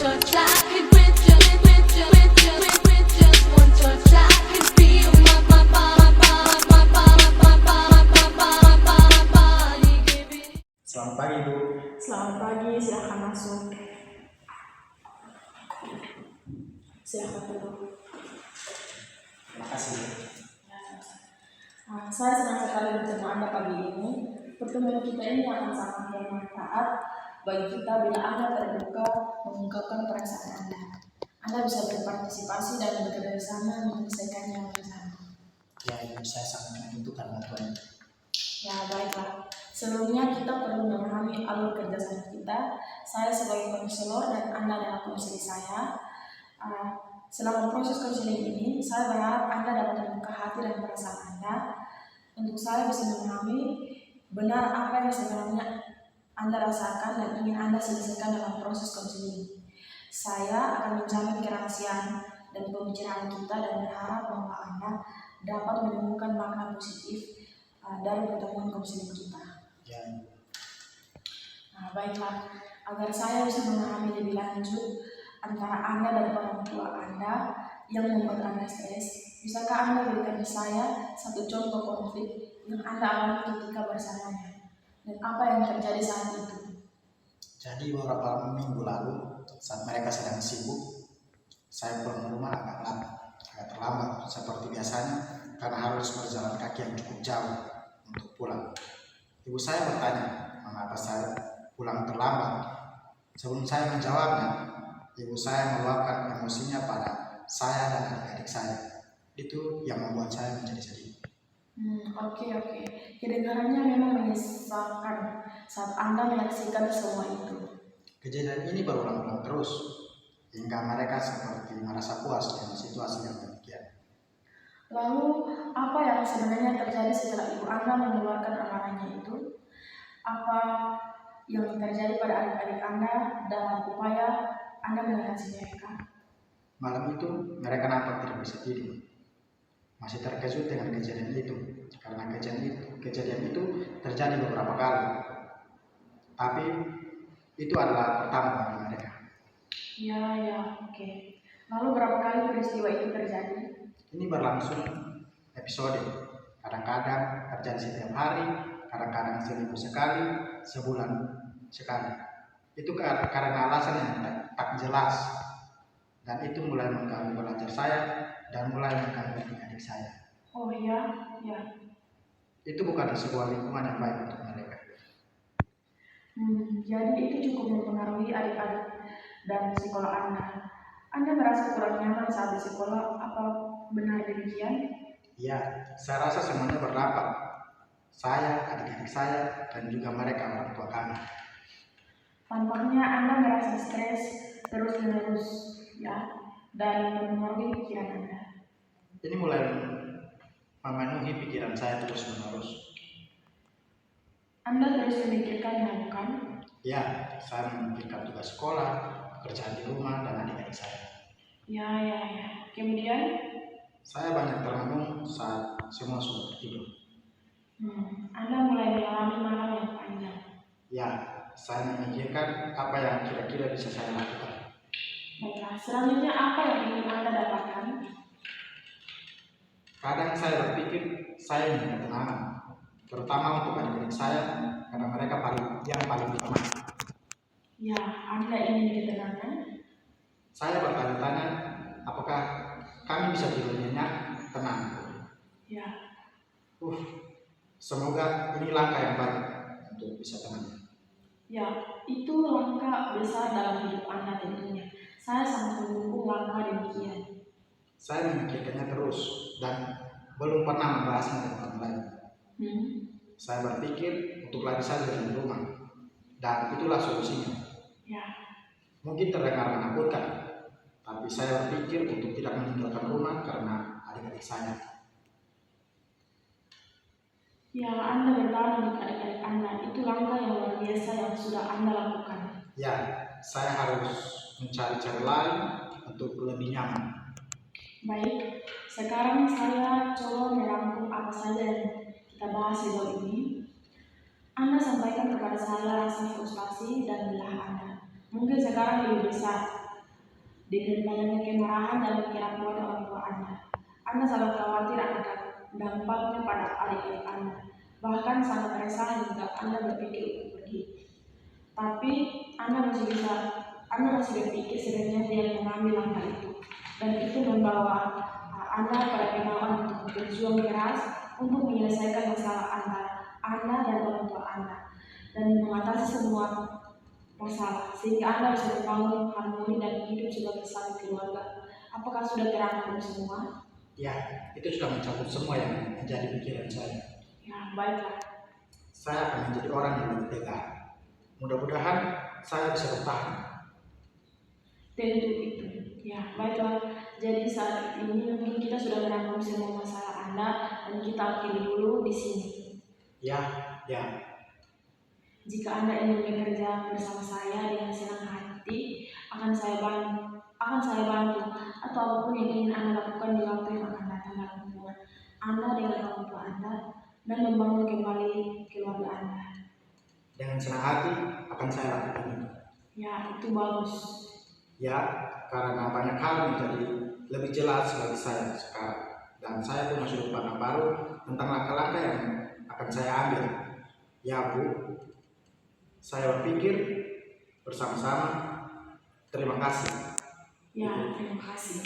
touch, I could with just one touch, I could feel my body giving. Selamat pagi, Bu. Selamat pagi, silahkan masuk. Silahkan duduk. Terima kasih. Saya senang sekali bertemu Anda pagi ini. Pertemuan kita ini akan sangat bermanfaat bagi kita bila Anda terbuka mengungkapkan perasaan Anda. Anda bisa berpartisipasi dan bekerja sama menyelesaikannya bersama. Ya, itu saya sangat membutuhkan bantuan. Ya, baiklah. Sebelumnya kita perlu memahami alur kerjasama kita. Saya sebagai konselor dan Anda adalah konseling saya. Selama proses konseling ini, saya berharap Anda dapat membuka hati dan perasaan Anda untuk saya bisa memahami benar apa yang sebenarnya Anda rasakan dan ingin Anda selesaikan dalam proses konseling. Saya akan menjamin kerahasiaan dan pembicaraan kita dan berharap bahwa Anda dapat menemukan makna positif dari pertemuan konseling kita. Ya. Baiklah, agar saya bisa memahami lebih lanjut antara Anda dan orang tua Anda yang membuat Anda stres, bisakah Anda berikan saya satu contoh konflik yang Anda alami ketika bersamanya dan apa yang terjadi saat itu? Jadi beberapa minggu lalu saat mereka sedang sibuk, saya pulang rumah agak terlambat seperti biasanya karena harus berjalan kaki yang cukup jauh untuk pulang. Ibu saya bertanya mengapa saya pulang terlambat. Sebelum saya menjawabnya, ibu saya meluapkan emosinya pada saya dan adik-adik saya. Itu yang membuat saya menjadi sedih. Oke. Kedengarannya memang menyesalkan saat Anda menyaksikan semua itu. Kejadian ini berulang-ulang terus hingga mereka seperti merasa puas dengan situasi yang demikian. Lalu, apa yang sebenarnya terjadi setelah ibu Anda mengeluarkan amarahnya itu? Apa yang terjadi pada adik-adik Anda dalam upaya Anda mengatasi mereka? Malam itu mereka nampak tidak bisa tidur. Masih terkejut dengan kejadian itu karena kejadian itu terjadi beberapa kali. Tapi itu adalah pertama bagi mereka. Ya, oke. Lalu berapa kali peristiwa itu terjadi? Ini berlangsung episode. Kadang-kadang terjadi setiap hari, kadang-kadang seminggu sekali, sebulan sekali. Itu karena alasan yang tak jelas. Dan itu mulai mengganggu belajar saya dan mulai mengganggu adik-adik saya. Oh ya. Itu bukan sebuah lingkungan yang baik untuk mereka. Jadi itu cukup mempengaruhi adik-adik dan sekolah Anda. Anda merasa kurang nyaman saat di sekolah, apa benar demikian? Ya, saya rasa semuanya berdampak. Saya, adik-adik saya, dan juga mereka orang tua kami. Tampaknya Anda merasa stres terus-menerus, ya, dan mempengaruhi pikiran Anda. Ini mulai memenuhi pikiran saya terus-menerus. Anda terus memikirkannya, bukan? Ya, saya memikirkan tugas sekolah, pekerjaan di rumah, dan adik-adik saya. Ya. Kemudian? Saya banyak termenung saat semua sudah tidur. Anda mulai mengalami malam yang panjang. Ya, saya memikirkan apa yang kira-kira bisa saya lakukan. Baiklah, selanjutnya apa yang ingin Anda dapatkan? Kadang saya berpikir saya ingin ketenangan, terutama untuk adik-adik saya karena mereka yang paling lemah. Ya, Anda ingin ketenangan? Saya bertanya-tanya, apakah kami bisa tidur nyenyak, tenang? Ya. Semoga ini langkah yang baik untuk bisa tenang. Ya, itu langkah besar dalam hidup Anda tentunya. Saya sangat mendukung langkah demikian. Saya memikirkannya terus dan belum pernah membahasnya dengan orang lain. Saya berpikir untuk lari saja di rumah, dan itulah solusinya. Ya. Mungkin terdengar menakutkan, tapi saya berpikir untuk tidak meninggalkan rumah karena adik-adik saya. Ya, Anda bertahan untuk adik-adik Anda. Itu langkah yang luar biasa yang sudah Anda lakukan. Ya, saya harus mencari cara lain untuk lebih nyaman. Baik, sekarang saya coba merangkum apa saja yang kita bahas di bawah ini. Anda sampaikan kepada saya rasa frustasi dan lelah Anda. Mungkin sekarang lebih besar Dengan banyaknya kemarahan dan kerapuan orang tua Anda. Anda sangat khawatir akan dampaknya pada adik-adik Anda. Bahkan sangat resah hingga Anda berpikir untuk pergi. Tapi Anda masih berpikir sebenarnya dia yang mengambil langkah itu. Dan itu membawa Anda pada kemauan untuk berjuang keras untuk menyelesaikan masalah antara Anda dan orang tua Anda. Dan mengatasi semua masalah sehingga Anda bisa membangun harmoni dan hidup sebagai satu keluarga. Apakah sudah terangkum semua? Ya, itu sudah mencakup semua yang menjadi pikiran saya. Ya, baiklah. Saya akan menjadi orang yang lebih tegar. Mudah-mudahan saya bisa bertahan. Tentu itu. Ya, baiklah. Jadi saat ini mungkin kita sudah merangkum semua masalah Anda dan kita akhiri dulu di sini. Ya. Jika Anda ingin bekerja bersama saya dengan senang hati, akan saya bantu atau apapun yang ingin Anda lakukan di waktu yang akan datang dalam hubungan Anda dengan orang tua Anda dan membangun kembali keluarga Anda. Dengan senang hati akan saya lakukan itu. Ya, itu bagus. Ya, karena banyak hal menjadi lebih jelas bagi saya sekarang. Dan saya punya sudut pandang baru tentang langkah-langkah yang akan saya ambil. Ya Bu, saya berpikir bersama-sama. Terima kasih. Ya, terima kasih.